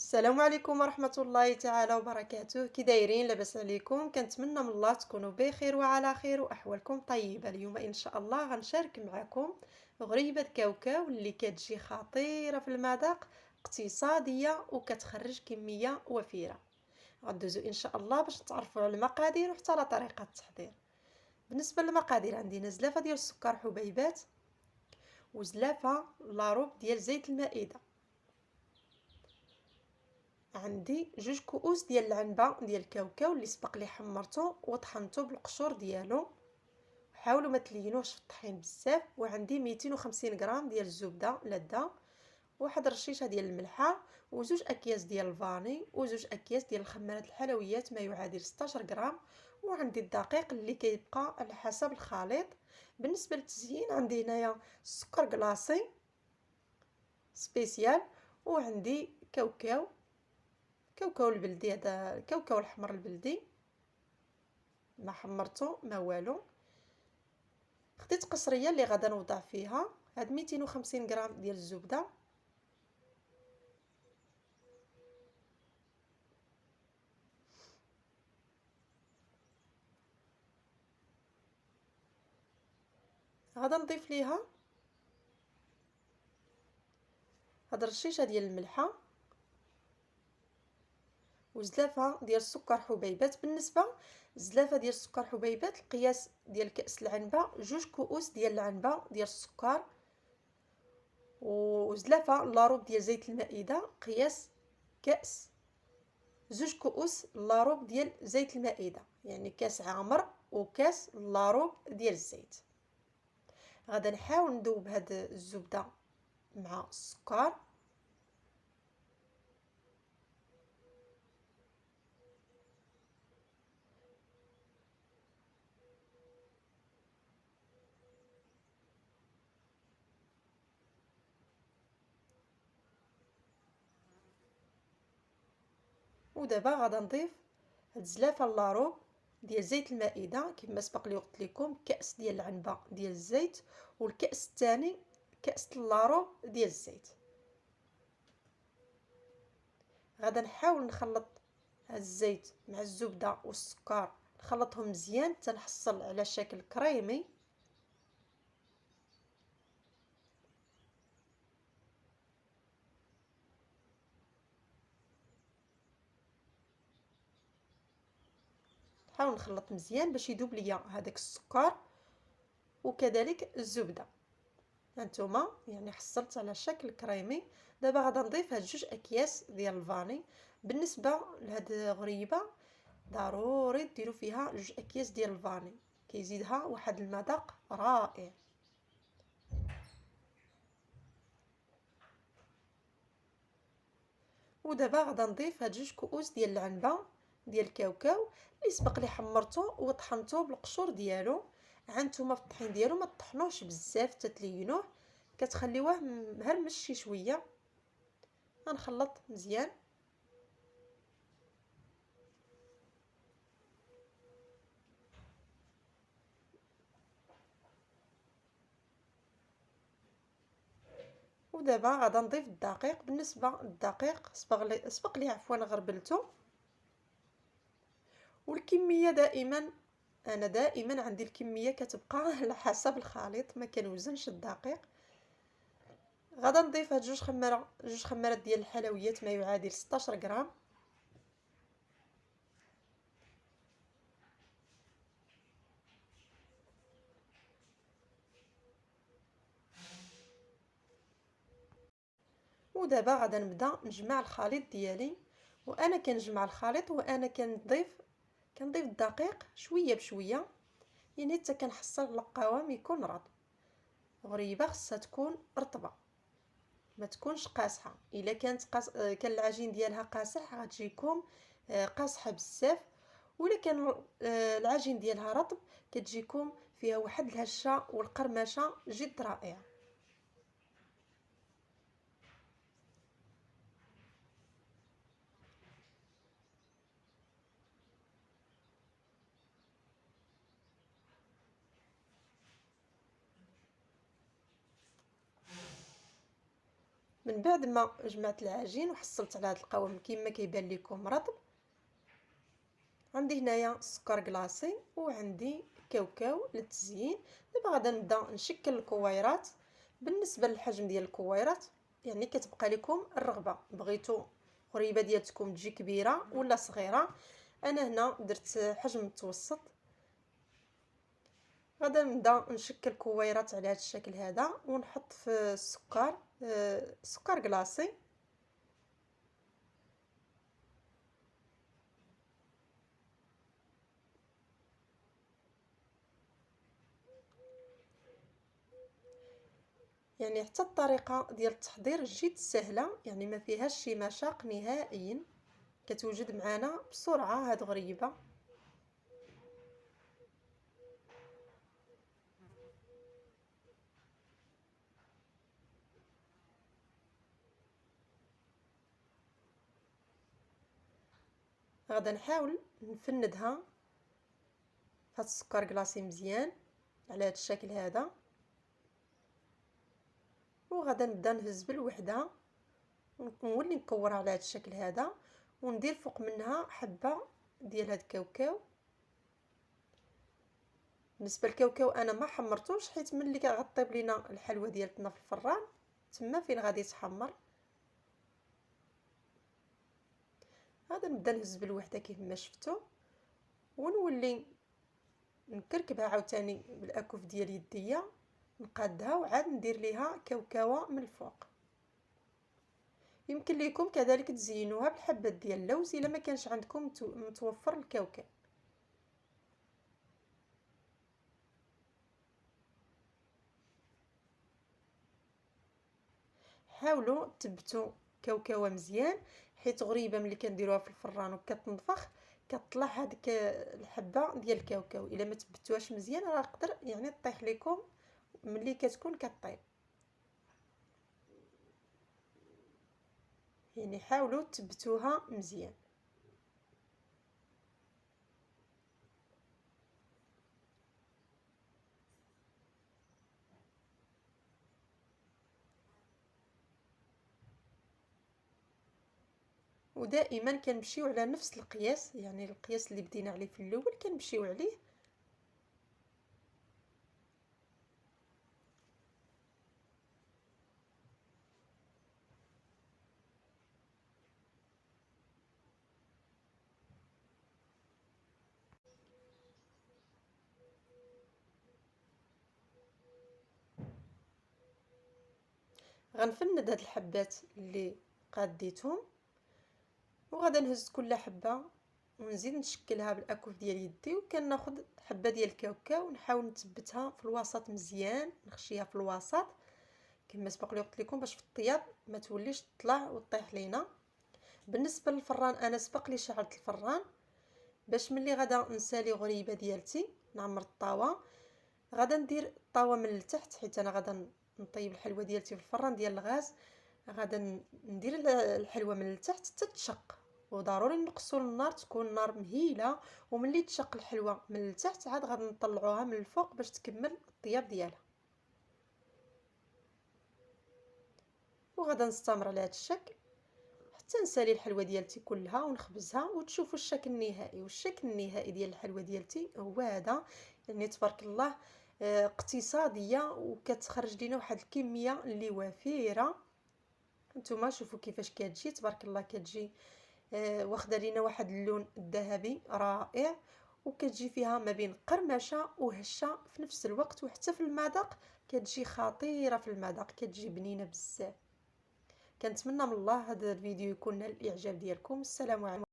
السلام عليكم ورحمة الله تعالى وبركاته. كي دايرين؟ لاباس عليكم؟ كنتمنى من الله تكونوا بخير وعلى خير واحوالكم طيبة. اليوم ان شاء الله غنشارك معكم غريبة كاوكاو اللي كتجي خطيرة في المذاق، اقتصادية وكتخرج كمية وفيرة. غندوزو ان شاء الله باش نتعرفوا على المقادير وحتى على طريقة التحضير. بالنسبة للمقادير عندنا زلافة ديال السكر حبيبات وزلافة لاروب ديال زيت المائدة. عندي 2 كؤوس ديال العنبه ديال الكاوكاو اللي سبق لي حمرته وطحنته بالقشور ديالو. حاولوا ما تلينوش في الطحين بزاف. وعندي 250 غرام ديال الزبده لاذه، واحد رشيشه ديال الملحه، وزوج اكياس ديال الفاني، وزوج اكياس ديال الخمارات الحلويات ما يعادل 16 غرام. وعندي الدقيق اللي كيبقى على حسب الخليط. بالنسبه للتزيين عندي هنايا السكر كلاصي سبيسيال، وعندي كاوكاو البلدي، هذا الكاوكاو الاحمر البلدي ما حمرته ما والو. خديت قصريه اللي غادا نوضع فيها هاد 250 غرام ديال الزبده. غادا نضيف ليها هاد الرشيشه ديال الملحه وزلافه ديال السكر حبيبات. بالنسبه زلافه ديال السكر حبيبات القياس ديال كاس العنبه 2 كؤوس ديال العنبه ديال السكر، وزلافه لاروب ديال زيت المائده قياس كاس 2 كؤوس لاروب ديال زيت المائده، يعني كاس عامر وكاس لاروب ديال الزيت. غادا نحاول نذوب هاد الزبده مع السكر. ودابا غادا نضيف هاد الزلافه لاروب ديال زيت المائده كما سبق لي قلت لكم، كاس ديال العنبه ديال الزيت، والكاس الثاني كاس لاروب ديال الزيت. غادا نحاول نخلط هاد الزيت مع الزبده والسكر، نخلطهم مزيان حتى نحصل على شكل كريمي. نحاول نخلط مزيان باش يذوب ليا هذاك السكر وكذلك الزبده. هانتوما يعني حصلت على شكل كريمي. دابا غادا نضيف هاد 2 اكياس ديال الفاني. بالنسبه لهاد غريبه ضروري ديروا فيها 2 اكياس ديال الفاني، كيزيدها واحد المذاق رائع. ودابا غادا نضيف هاد 2 كؤوس ديال العنبه ديال الكاوكاو اللي سبق لي حمرته وطحنته بالقشور ديالو. هانتوما في الطحين ديالو ما تطحنوش بزاف تتلينوه، كتخليوه مهرمش شي شويه. غنخلط مزيان. ودابا غادا نضيف الدقيق. بالنسبه للدقيق سبق لي عفوا غربلته. والكميه دائما، انا دائما عندي الكميه كتبقى على حسب الخليط، ما كنوزنش الدقيق. غادا نضيف هاد جوج خمارات ديال الحلويات ما يعادل 16 غرام. ودابا غادا نبدا نجمع الخليط ديالي. وانا كنجمع الخليط وانا كنضيف الدقيق شويه بشويه، يعني حتى كنحصل على القوام يكون رطب. غريبه خصها تكون رطبه ما تكونش قاصحه. الا كانت كان العجين ديالها قاصح غتجيكم قاصحه بزاف. ولا كان العجين ديالها رطب كتجيكم فيها واحد الهشه والقرمشه جد رائعه. من بعد ما جمعت العجين وحصلت على هذا القوام كما كيبان لكم رطب، عندي هنايا السكر كلاصي وعندي كاوكاو للتزيين. دابا غادا نبدا نشكل الكويرات. بالنسبه للحجم ديال الكويرات يعني كتبقى لكم الرغبه، بغيتو غريبه ديالتكم تجي كبيره ولا صغيره. انا هنا درت حجم متوسط. غادا نبدا نشكل كويرات على هذا الشكل هذا ونحط في السكر سكر كلاصي. يعني حتى الطريقه ديال التحضير جد سهله، يعني ما فيهاش شي مشاق نهائيا، كتوجد معنا بسرعه هاد غريبه. غادا نحاول نفندها فهاد السكر كلاصي مزيان على هاد الشكل هذا، وغادا نبدا نهز بالوحده ونولي نكورها على هاد الشكل هذا وندير فوق منها حبه ديال هاد الكاوكاو. بالنسبه للكاوكاو انا ما حمرتوش حيت ملي غطيب لينا الحلوه ديالتنا في الفران تما فين غادي يتحمر. هذا نبدا نهز بالوحده كيف ما شفتوا ونولي نكركبها عاوتاني بالاكف ديال يديا، نقادها وعاد ندير ليها كاوكاوه من الفوق. يمكن لكم كذلك تزينوها بالحبات ديال اللوز الا ما كانش عندكم متوفر الكاوكاو. حاولوا تثبتوا كاوكاوه مزيان، حيت غريبه ملي كنديروها في الفران وكتنفخ كطلع هذيك الحبه ديال الكاوكاو. الا ما تثبتوهاش مزيان راه تقدر يعني تطيح لكم ملي كتكون كطيب. يعني حاولوا تثبتوها مزيان. ودائما كنمشيو على نفس القياس، يعني القياس اللي بدينا عليه في الاول كنمشيو عليه. غنفند هاد الحبات اللي قاديتهم وغادا نهز كل حبه ونزيد نشكلها بالاكف ديال يدي، وكناخذ حبه ديال الكاوكاو ونحاول نثبتها في الوسط مزيان، نخشيها في الوسط كما سبق لي قلت لكم باش في الطياب ما توليش تطلع وتطيح لينا. بالنسبه للفران انا سبق لي شعلت الفران باش ملي غادا نسالي غريبه ديالتي نعمر الطاوه. غادا ندير الطاوه من التحت حيت انا غادا نطيب الحلوه ديالتي في الفران ديال الغاز. غادا ندير الحلوه من التحت حتى تشق، وضروري نقصوا النار تكون النار مهيله، وملي تشق الحلوه من التحت عاد غادي نطلعوها من الفوق باش تكمل الطياب ديالها. وغادا نستمر على هذا الشكل حتى نسالي الحلوه ديالتي كلها ونخبزها وتشوفوا الشكل النهائي. والشكل النهائي ديال الحلوه ديالتي هو هذا، يعني تبارك الله اقتصاديه وكتخرج لنا واحد الكميه اللي وفيره. نتوما شوفوا كيفاش كتجي تبارك الله، كتجي واخده لينا واحد اللون الذهبي رائع، وكتجي فيها ما بين قرمشه وهشه في نفس الوقت، وحتى في المذاق كتجي خطيره، في المذاق كتجي بنينه بزاف. كنتمنى من الله هذا الفيديو يكون نال الاعجاب ديالكم. السلام عليكم.